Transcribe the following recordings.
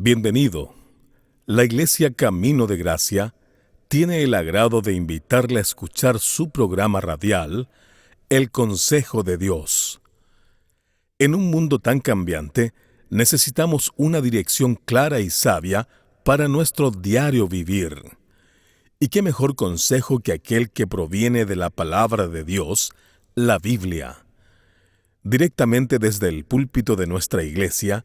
Bienvenido. La Iglesia Camino de Gracia tiene el agrado de invitarle a escuchar su programa radial, El Consejo de Dios. En un mundo tan cambiante, necesitamos una dirección clara y sabia para nuestro diario vivir. ¿Y qué mejor consejo que aquel que proviene de la palabra de Dios, la Biblia? Directamente desde el púlpito de nuestra iglesia,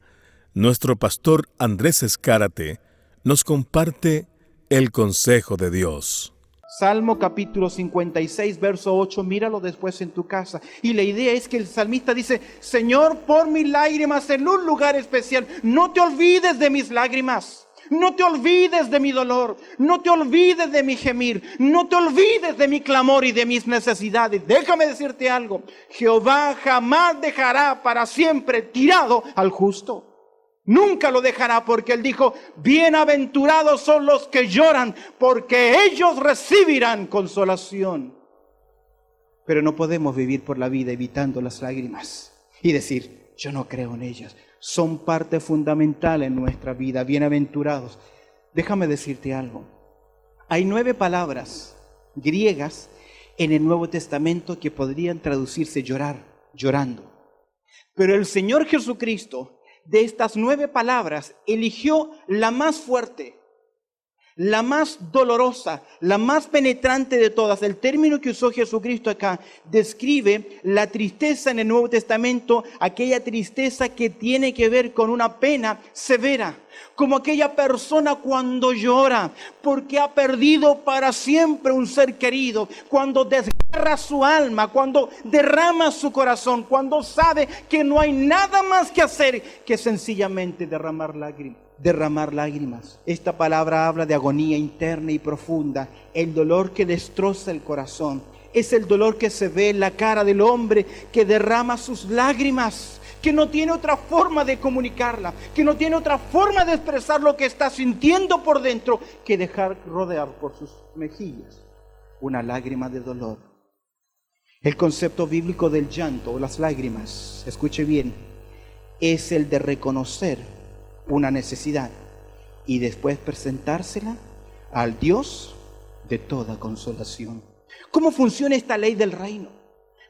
nuestro pastor Andrés Escárate nos comparte el consejo de Dios. Salmo capítulo 56, verso 8, míralo después en tu casa. Y la idea es que el salmista dice: Señor, pon mis lágrimas en un lugar especial. No te olvides de mis lágrimas. No te olvides de mi dolor, no te olvides de mi gemir, no te olvides de mi clamor y de mis necesidades. Déjame decirte algo: Jehová jamás dejará para siempre tirado al justo. Nunca lo dejará, porque Él dijo: bienaventurados son los que lloran, porque ellos recibirán consolación. Pero no podemos vivir por la vida evitando las lágrimas y decir: yo no creo en ellas. Son parte fundamental en nuestra vida. Bienaventurados. Déjame decirte algo. Hay 9 palabras griegas en el Nuevo Testamento que podrían traducirse llorar, llorando. Pero el Señor Jesucristo, de estas 9 palabras, eligió la más fuerte, la más dolorosa, la más penetrante de todas. El término que usó Jesucristo acá describe la tristeza en el Nuevo Testamento, aquella tristeza que tiene que ver con una pena severa, como aquella persona cuando llora porque ha perdido para siempre un ser querido, cuando desgarra su alma, cuando derrama su corazón, cuando sabe que no hay nada más que hacer que sencillamente derramar lágrimas. Esta palabra habla de agonía interna y profunda, el dolor que destroza el corazón. Es el dolor que se ve en la cara del hombre que derrama sus lágrimas, que no tiene otra forma de comunicarla, que no tiene otra forma de expresar lo que está sintiendo por dentro que dejar rodear por sus mejillas una lágrima de dolor. El concepto bíblico del llanto o las lágrimas, escuche bien, es el de reconocer una necesidad y después presentársela al Dios de toda consolación. ¿Cómo funciona esta ley del reino?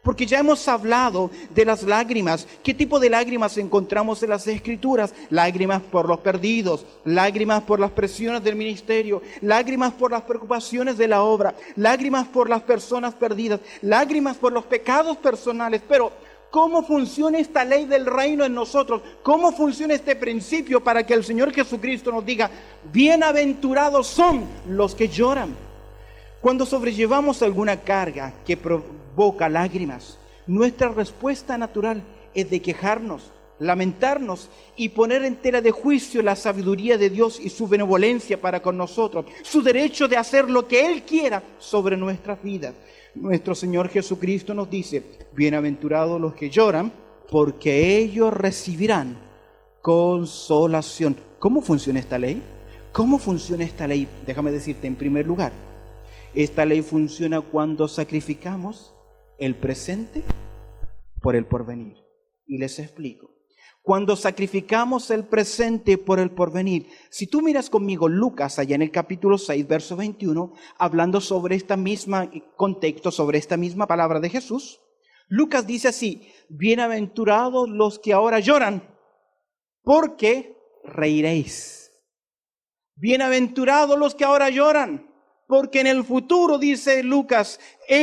Porque ya hemos hablado de las lágrimas. ¿Qué tipo de lágrimas encontramos en las Escrituras? Lágrimas por los perdidos, lágrimas por las presiones del ministerio, lágrimas por las preocupaciones de la obra, lágrimas por las personas perdidas, lágrimas por los pecados personales. Pero ¿cómo funciona esta ley del reino en nosotros? ¿Cómo funciona este principio para que el Señor Jesucristo nos diga: bienaventurados son los que lloran? Cuando sobrellevamos alguna carga que provoca lágrimas, nuestra respuesta natural es de quejarnos, lamentarnos y poner en tela de juicio la sabiduría de Dios y su benevolencia para con nosotros, su derecho de hacer lo que Él quiera sobre nuestras vidas. Nuestro Señor Jesucristo nos dice: bienaventurados los que lloran, porque ellos recibirán consolación. ¿Cómo funciona esta ley? ¿Cómo funciona esta ley? Déjame decirte, en primer lugar, esta ley funciona cuando sacrificamos el presente por el porvenir. Y les explico. Cuando sacrificamos el presente por el porvenir. Si tú miras conmigo Lucas, allá en el capítulo 6, verso 21, hablando sobre esta misma contexto, sobre esta misma palabra de Jesús, Lucas dice así: bienaventurados los que ahora lloran, porque reiréis. Bienaventurados los que ahora lloran, porque en el futuro, dice Lucas,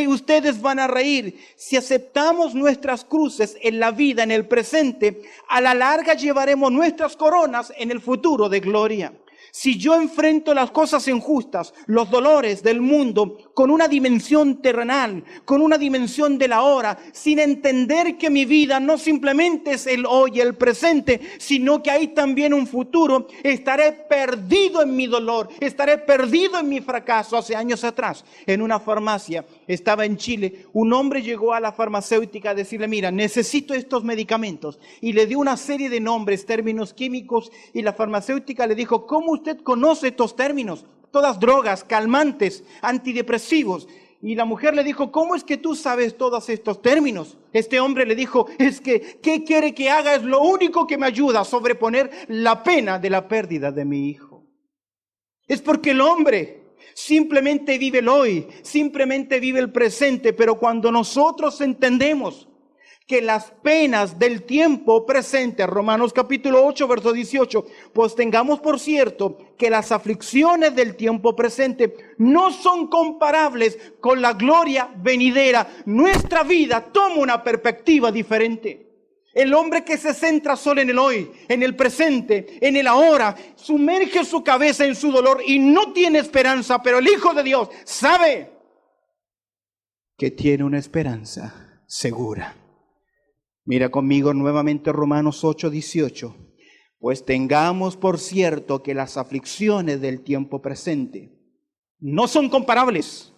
ustedes van a reír. Si aceptamos nuestras cruces en la vida, en el presente, a la larga llevaremos nuestras coronas en el futuro de gloria. Si yo enfrento las cosas injustas, los dolores del mundo, con una dimensión terrenal, con una dimensión de la hora, sin entender que mi vida no simplemente es el hoy, el presente, sino que hay también un futuro, estaré perdido en mi dolor, estaré perdido en mi fracaso. Hace años atrás, en una farmacia, estaba en Chile, un hombre llegó a la farmacéutica a decirle: mira, necesito estos medicamentos. Y le dio una serie de nombres, términos químicos, y la farmacéutica le dijo: ¿cómo usted conoce estos términos? Todas drogas, calmantes, antidepresivos. Y la mujer le dijo, ¿cómo es que tú sabes todos estos términos? Este hombre le dijo, es que, ¿qué quiere que haga? Es lo único que me ayuda a sobreponer la pena de la pérdida de mi hijo. Es porque el hombre simplemente vive el hoy, simplemente vive el presente, pero cuando nosotros entendemos que las penas del tiempo presente, Romanos capítulo 8, verso 18, pues tengamos por cierto que las aflicciones del tiempo presente no son comparables con la gloria venidera. Nuestra vida toma una perspectiva diferente. El hombre que se centra solo en el hoy, en el presente, en el ahora, sumerge su cabeza en su dolor y no tiene esperanza, pero el Hijo de Dios sabe que tiene una esperanza segura. Mira conmigo nuevamente Romanos 8, 18. Pues tengamos por cierto que las aflicciones del tiempo presente no son comparables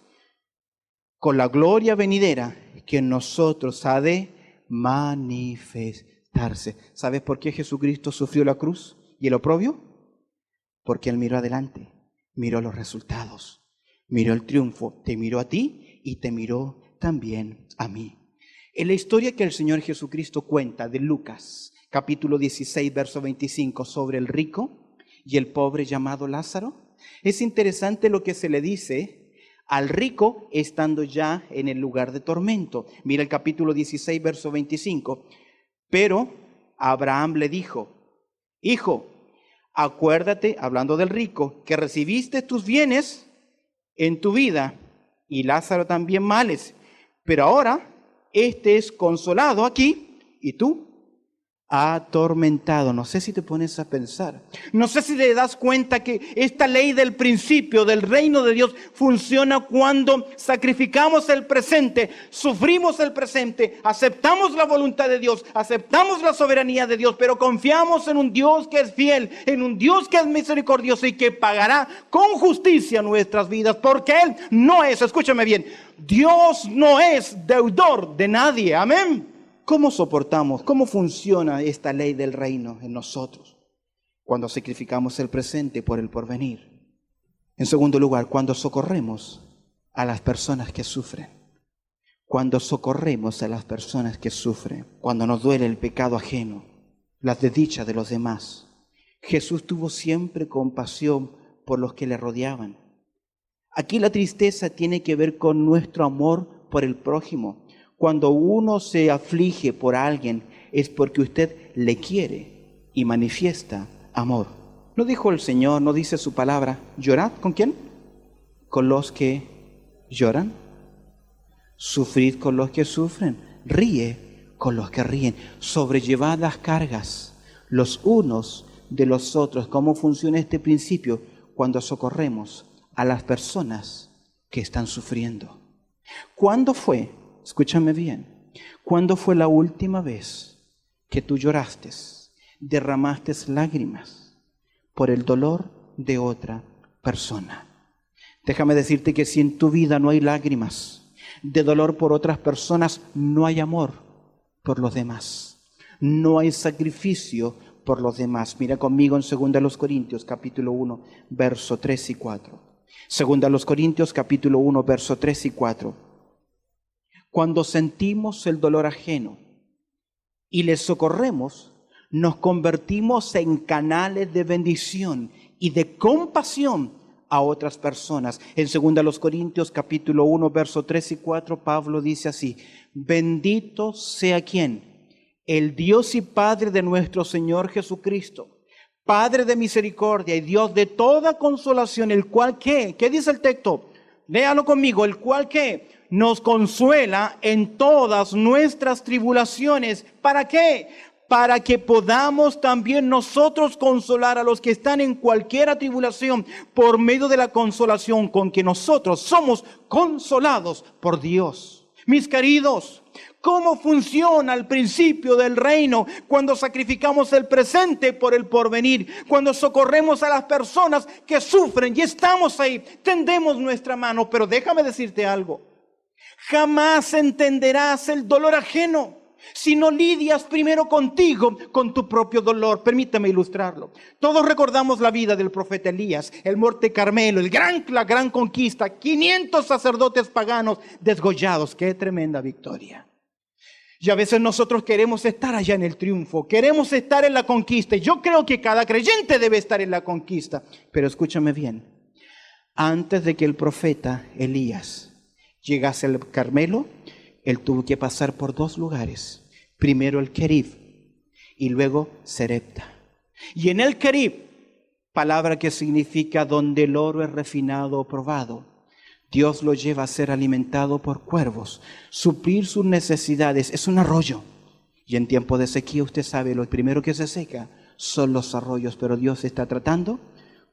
con la gloria venidera que en nosotros ha de manifestarse. ¿Sabes por qué Jesucristo sufrió la cruz y el oprobio? Porque Él miró adelante, miró los resultados, miró el triunfo, te miró a ti y te miró también a mí. En la historia que el Señor Jesucristo cuenta de Lucas, capítulo 16, verso 25, sobre el rico y el pobre llamado Lázaro, es interesante lo que se le dice al rico estando ya en el lugar de tormento. Mira el capítulo 16, verso 25. Pero Abraham le dijo, hijo, acuérdate, hablando del rico, que recibiste tus bienes en tu vida y Lázaro también males, pero ahora este es consolado aquí y tú atormentado. No sé si te pones a pensar. No sé si te das cuenta que esta ley del principio del reino de Dios funciona cuando sacrificamos el presente, sufrimos el presente, aceptamos la voluntad de Dios, aceptamos la soberanía de Dios, pero confiamos en un Dios que es fiel, en un Dios que es misericordioso y que pagará con justicia nuestras vidas, porque Él no es, escúchame bien, Dios no es deudor de nadie. Amén. ¿Cómo soportamos? ¿Cómo funciona esta ley del reino en nosotros? Cuando sacrificamos el presente por el porvenir. En segundo lugar, cuando socorremos a las personas que sufren. Cuando socorremos a las personas que sufren. Cuando nos duele el pecado ajeno, las desdichas de los demás. Jesús tuvo siempre compasión por los que le rodeaban. Aquí la tristeza tiene que ver con nuestro amor por el prójimo. Cuando uno se aflige por alguien es porque usted le quiere y manifiesta amor. ¿No dijo el Señor, no dice su palabra, llorad? ¿Con quién? Con los que lloran. Sufrid con los que sufren. Ríe con los que ríen. Sobrellevad las cargas los unos de los otros. ¿Cómo funciona este principio? Cuando socorremos a las personas que están sufriendo. ¿Cuándo fue? Escúchame bien. ¿Cuándo fue la última vez que tú lloraste, derramaste lágrimas por el dolor de otra persona? Déjame decirte que si en tu vida no hay lágrimas de dolor por otras personas, no hay amor por los demás. No hay sacrificio por los demás. Mira conmigo en 2 Corintios capítulo 1, verso 3 y 4. 2 Corintios capítulo 1, verso 3 y 4. Cuando sentimos el dolor ajeno y le socorremos, nos convertimos en canales de bendición y de compasión a otras personas. En 2 Corintios capítulo 1, verso 3 y 4, Pablo dice así: bendito sea ¿quién? El Dios y Padre de nuestro Señor Jesucristo, Padre de misericordia y Dios de toda consolación, el cual ¿qué? ¿Qué dice el texto? Léalo conmigo. El cual ¿qué? Nos consuela en todas nuestras tribulaciones. ¿Para qué? Para que podamos también nosotros consolar a los que están en cualquier tribulación por medio de la consolación con que nosotros somos consolados por Dios. Mis queridos, ¿cómo funciona el principio del reino? Cuando sacrificamos el presente por el porvenir, cuando socorremos a las personas que sufren y estamos ahí, tendemos nuestra mano. Pero déjame decirte algo, jamás entenderás el dolor ajeno si no lidias primero contigo, con tu propio dolor. Permítame ilustrarlo. Todos recordamos la vida del profeta Elías, el Monte Carmelo, la gran conquista, 500 sacerdotes paganos desgollados. ¡Qué tremenda victoria! Y a veces nosotros queremos estar allá en el triunfo, queremos estar en la conquista. Y yo creo que cada creyente debe estar en la conquista. Pero escúchame bien, antes de que el profeta Elías llegase al Carmelo, él tuvo que pasar por 2 lugares. Primero el Querib y luego Serepta. Y en el Querib, palabra que significa donde el oro es refinado o probado, Dios lo lleva a ser alimentado por cuervos, suplir sus necesidades. Es un arroyo. Y en tiempo de sequía, usted sabe, lo primero que se seca son los arroyos. Pero Dios está tratando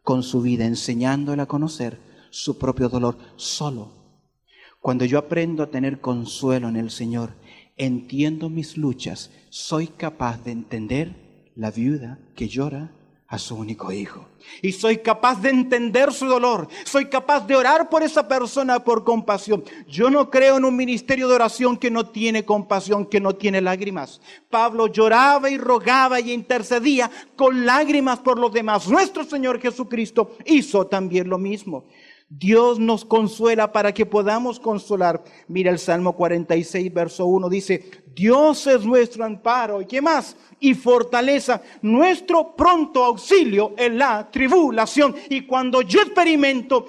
con su vida, enseñándole a conocer su propio dolor solo. Cuando yo aprendo a tener consuelo en el Señor, entiendo mis luchas, soy capaz de entender la viuda que llora a su único hijo. Y soy capaz de entender su dolor. Soy capaz de orar por esa persona por compasión. Yo no creo en un ministerio de oración que no tiene compasión, que no tiene lágrimas. Pablo lloraba y rogaba y intercedía con lágrimas por los demás. Nuestro Señor Jesucristo hizo también lo mismo. Dios nos consuela para que podamos consolar. Mira el Salmo 46, verso 1, dice: Dios es nuestro amparo, ¿y qué más? Y fortaleza, nuestro pronto auxilio en la tribulación. Y cuando yo experimento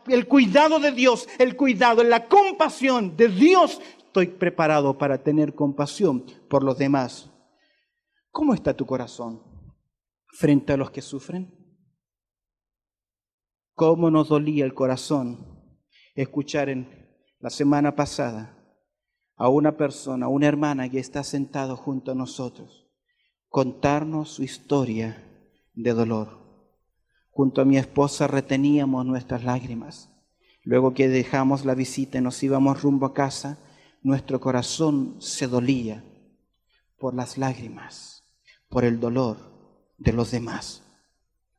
el cuidado de Dios, el cuidado, la compasión de Dios, estoy preparado para tener compasión por los demás. ¿Cómo está tu corazón frente a los que sufren? ¿Cómo nos dolía el corazón escuchar en la semana pasada a una persona, una hermana que está sentado junto a nosotros, contarnos su historia de dolor? Junto a mi esposa reteníamos nuestras lágrimas. Luego que dejamos la visita y nos íbamos rumbo a casa, nuestro corazón se dolía por las lágrimas, por el dolor de los demás.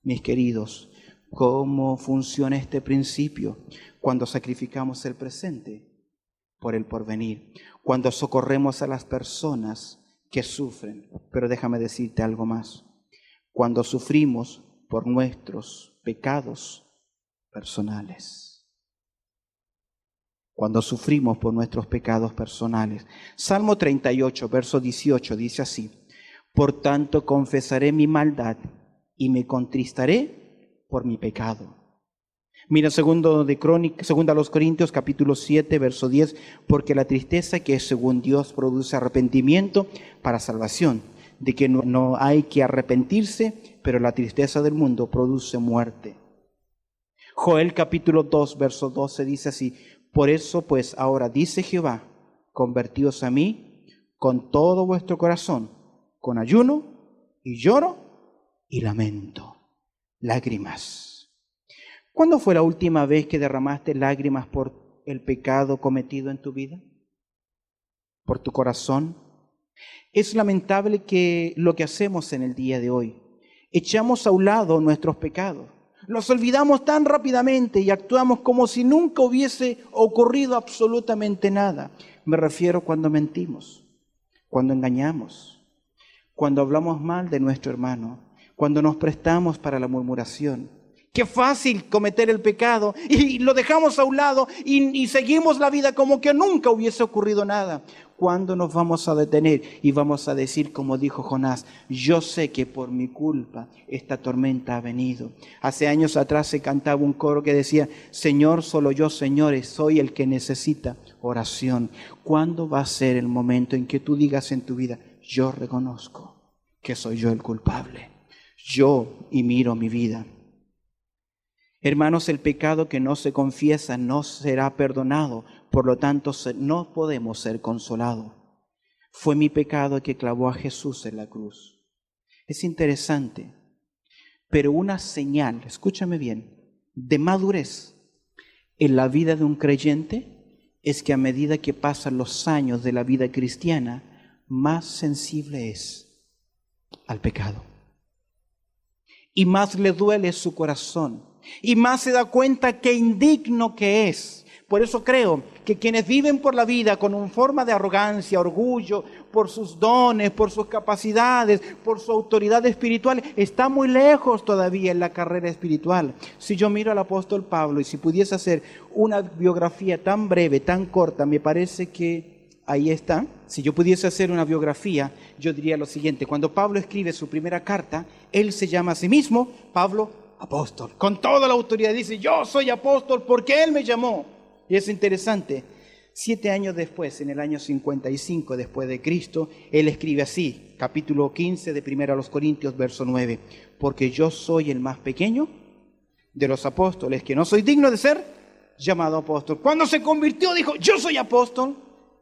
Mis queridos, ¿cómo funciona este principio? Cuando sacrificamos el presente por el porvenir, cuando socorremos a las personas que sufren. Pero déjame decirte algo más. Cuando sufrimos por nuestros pecados personales. Cuando sufrimos por nuestros pecados personales. Salmo 38, verso 18 dice así: Por tanto confesaré mi maldad y me contristaré por mi pecado. Mira, segunda a los Corintios, capítulo 7, verso 10, porque la tristeza que es según Dios produce arrepentimiento para salvación, de que no hay que arrepentirse, pero la tristeza del mundo produce muerte. Joel capítulo 2, verso 12 dice así: Por eso pues ahora dice Jehová, convertíos a mí con todo vuestro corazón, con ayuno y lloro y lamento. Lágrimas. ¿Cuándo fue la última vez que derramaste lágrimas por el pecado cometido en tu vida? ¿Por tu corazón? Es lamentable que lo que hacemos en el día de hoy, echamos a un lado nuestros pecados, los olvidamos tan rápidamente y actuamos como si nunca hubiese ocurrido absolutamente nada. Me refiero cuando mentimos, cuando engañamos, cuando hablamos mal de nuestro hermano, cuando nos prestamos para la murmuración. Qué fácil cometer el pecado y lo dejamos a un lado y seguimos la vida como que nunca hubiese ocurrido nada. ¿Cuándo nos vamos a detener y vamos a decir, como dijo Jonás: yo sé que por mi culpa esta tormenta ha venido? Hace años atrás se cantaba un coro que decía: Señor, solo yo, señores, soy el que necesita oración. ¿Cuándo va a ser el momento en que tú digas en tu vida: yo reconozco que soy yo el culpable? Yo y miro mi vida. Hermanos, el pecado que no se confiesa no será perdonado, por lo tanto no podemos ser consolados. Fue mi pecado el que clavó a Jesús en la cruz. Es interesante, pero una señal, escúchame bien, de madurez en la vida de un creyente es que a medida que pasan los años de la vida cristiana, más sensible es al pecado. Y más le duele su corazón. Y más se da cuenta qué indigno que es Por eso creo que quienes viven por la vida con una forma de arrogancia, orgullo, por sus dones, por sus capacidades, por su autoridad espiritual, está muy lejos todavía en la carrera espiritual. Si yo miro al apóstol Pablo y si pudiese hacer una biografía tan breve, tan corta, me parece que ahí está. Si yo pudiese hacer una biografía, yo diría lo siguiente. Cuando Pablo escribe su primera carta, él se llama a sí mismo Pablo apóstol. Con toda la autoridad dice, yo soy apóstol porque él me llamó. Y es interesante, 7 años después, en el año 55 después de Cristo, él escribe así, capítulo 15 de 1 Corintios, verso 9. Porque yo soy el más pequeño de los apóstoles, que no soy digno de ser llamado apóstol. Cuando se convirtió dijo, yo soy apóstol.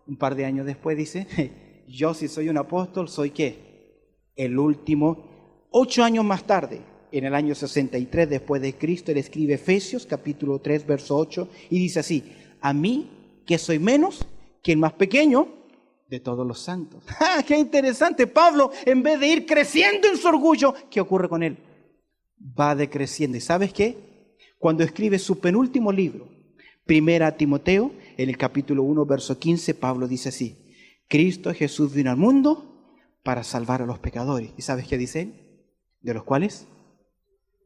Un par de años después dice, yo si soy un apóstol, ¿soy qué? El último. 8 años más tarde, en el año 63 después de Cristo, él escribe Efesios capítulo 3, verso 8, y dice así, a mí que soy menos que el más pequeño de todos los santos. ¡Ah, qué interesante! Pablo, en vez de ir creciendo en su orgullo, ¿qué ocurre con él? Va decreciendo. ¿Y sabes qué? Cuando escribe su penúltimo libro, Primera a Timoteo, en el capítulo 1, verso 15, Pablo dice así, Cristo Jesús vino al mundo para salvar a los pecadores. ¿Y sabes qué dice él? De los cuales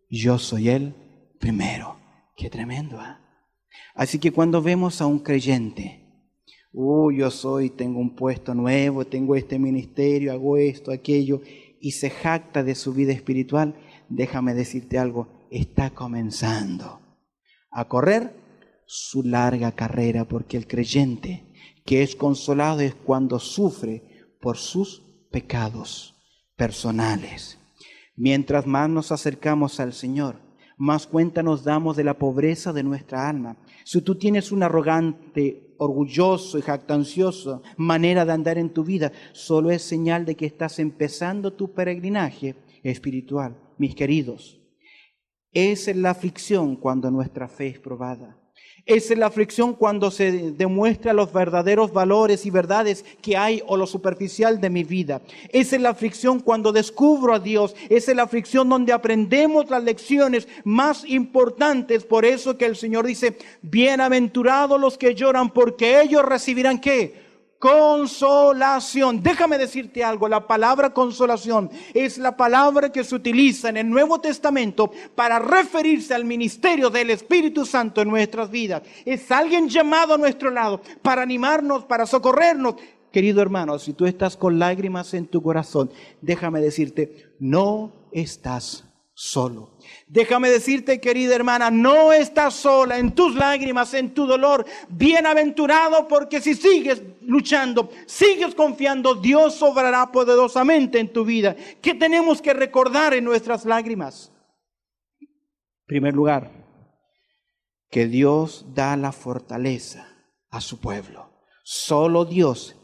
yo soy el primero. Qué tremendo, ¿eh? Así que cuando vemos a un creyente, tengo un puesto nuevo, tengo este ministerio, hago esto, aquello, y se jacta de su vida espiritual, déjame decirte algo, está comenzando a correr su larga carrera, porque el creyente que es consolado es cuando sufre por sus pecados personales. Mientras más nos acercamos al Señor, más cuenta nos damos de la pobreza de nuestra alma. Si tú tienes una arrogante, orgulloso y jactancioso manera de andar en tu vida, solo es señal de que estás empezando tu peregrinaje espiritual. Mis queridos, esa es la aflicción cuando nuestra fe es probada. Esa es la aflicción cuando se demuestra los verdaderos valores y verdades que hay o lo superficial de mi vida. Esa es la aflicción cuando descubro a Dios. Esa es la aflicción donde aprendemos las lecciones más importantes. Por eso que el Señor dice, bienaventurados los que lloran, porque ellos recibirán ¿qué? Consolación. Déjame decirte algo, la palabra consolación es la palabra que se utiliza en el Nuevo Testamento para referirse al ministerio del Espíritu Santo en nuestras vidas. Es alguien llamado a nuestro lado para animarnos, para socorrernos. Querido hermano, si tú estás con lágrimas en tu corazón, déjame decirte, no estás solo. Déjame decirte, querida hermana, no estás sola en tus lágrimas, en tu dolor. Bienaventurado, porque si sigues luchando, sigues confiando, Dios obrará poderosamente en tu vida. ¿Qué tenemos que recordar en nuestras lágrimas? En primer lugar, que Dios da la fortaleza a su pueblo. Solo Dios.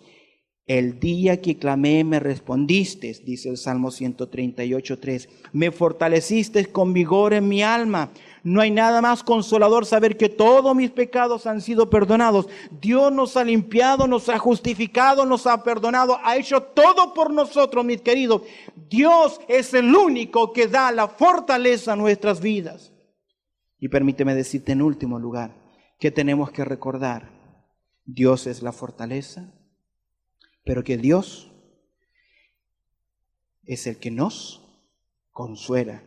El día que clamé me respondiste, dice el Salmo 138:3. Me fortaleciste con vigor en mi alma. No hay nada más consolador saber que todos mis pecados han sido perdonados. Dios nos ha limpiado, nos ha justificado, nos ha perdonado, ha hecho todo por nosotros, mis queridos. Dios es el único que da la fortaleza a nuestras vidas. Y permíteme decirte en último lugar que tenemos que recordar, Dios es la fortaleza, pero que Dios es el que nos consuela,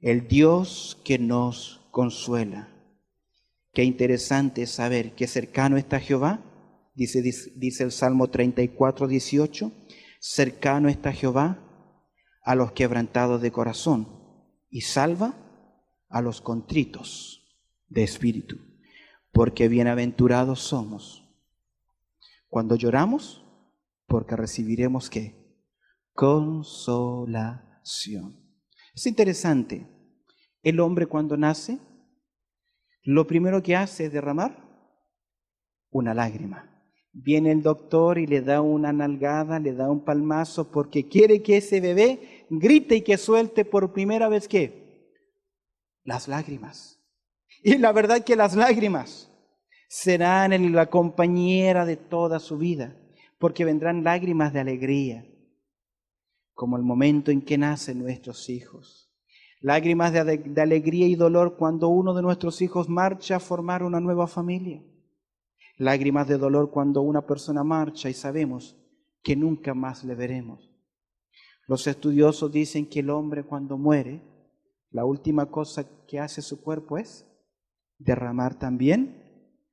el Dios que nos consuela. Qué interesante saber que cercano está Jehová, dice el Salmo 34:18, cercano está Jehová a los quebrantados de corazón y salva a los contritos de espíritu, porque bienaventurados somos cuando lloramos, porque recibiremos ¿qué? Consolación. Es interesante, el hombre cuando nace, lo primero que hace es derramar una lágrima. Viene el doctor y le da una nalgada, le da un palmazo, porque quiere que ese bebé grite y que suelte por primera vez ¿qué? Las lágrimas. Y la verdad que las lágrimas serán la compañera de toda su vida, porque vendrán lágrimas de alegría, como el momento en que nacen nuestros hijos. Lágrimas de alegría y dolor cuando uno de nuestros hijos marcha a formar una nueva familia. Lágrimas de dolor cuando una persona marcha y sabemos que nunca más le veremos. Los estudiosos dicen que el hombre cuando muere, la última cosa que hace su cuerpo es derramar también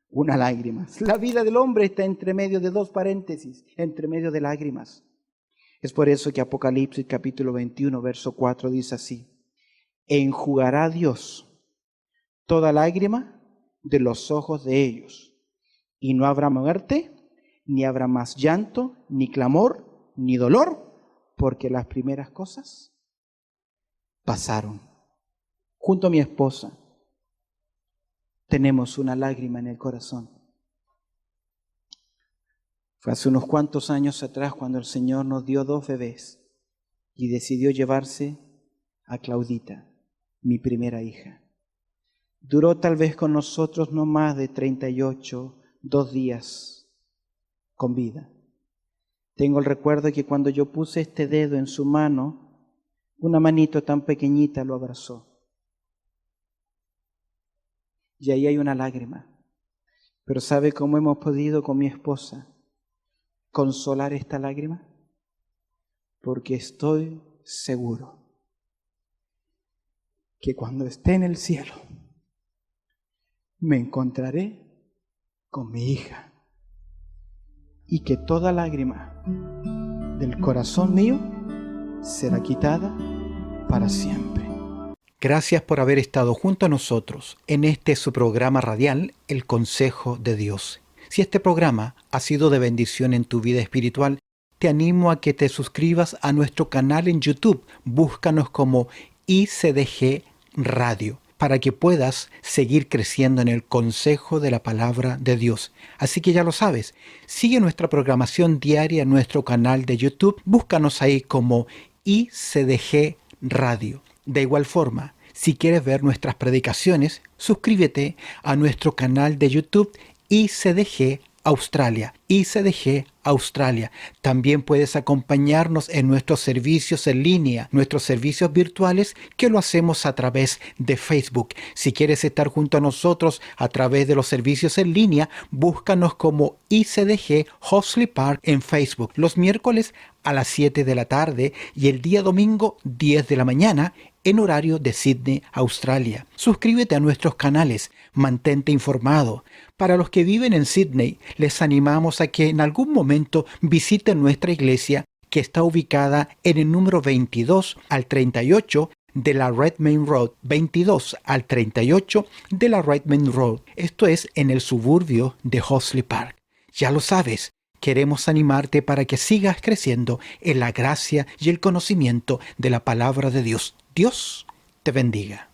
una lágrima. La vida del hombre está entre medio de dos paréntesis, entre medio de lágrimas. Es por eso que Apocalipsis capítulo 21, verso 4 dice así: enjugará Dios toda lágrima de los ojos de ellos, y no habrá muerte, ni habrá más llanto, ni clamor, ni dolor, porque las primeras cosas pasaron. Junto a mi esposa tenemos una lágrima en el corazón. Fue hace unos cuantos años atrás cuando el Señor nos dio 2 bebés y decidió llevarse a Claudita, mi primera hija. Duró tal vez con nosotros no más de 2 días con vida. Tengo el recuerdo de que cuando yo puse este dedo en su mano, una manito tan pequeñita lo abrazó. Y ahí hay una lágrima. Pero ¿sabe cómo hemos podido con mi esposa consolar esta lágrima? Porque estoy seguro que cuando esté en el cielo me encontraré con mi hija y que toda lágrima del corazón mío será quitada para siempre. Gracias por haber estado junto a nosotros en este su programa radial, El Consejo de Dios. Si este programa ha sido de bendición en tu vida espiritual, te animo a que te suscribas a nuestro canal en YouTube. Búscanos como ICDG Radio, para que puedas seguir creciendo en el consejo de la palabra de Dios. Así que ya lo sabes, sigue nuestra programación diaria en nuestro canal de YouTube. Búscanos ahí como ICDG Radio. De igual forma, si quieres ver nuestras predicaciones, suscríbete a nuestro canal de YouTube ICDG Australia. ICDG Australia. También puedes acompañarnos en nuestros servicios en línea, nuestros servicios virtuales, que lo hacemos a través de Facebook. Si quieres estar junto a nosotros a través de los servicios en línea, búscanos como ICDG Hoxley Park en Facebook. Los miércoles a las 7 de la tarde y el día domingo 10 de la mañana en horario de Sydney, Australia. Suscríbete a nuestros canales, mantente informado. Para los que viven en Sydney, les animamos a que en algún momento visiten nuestra iglesia, que está ubicada en el número 22 al 38 de la Redmayne Road. 22 al 38 de la Redmayne Road. Esto es en el suburbio de Hoxley Park. Ya lo sabes. Queremos animarte para que sigas creciendo en la gracia y el conocimiento de la palabra de Dios. Dios te bendiga.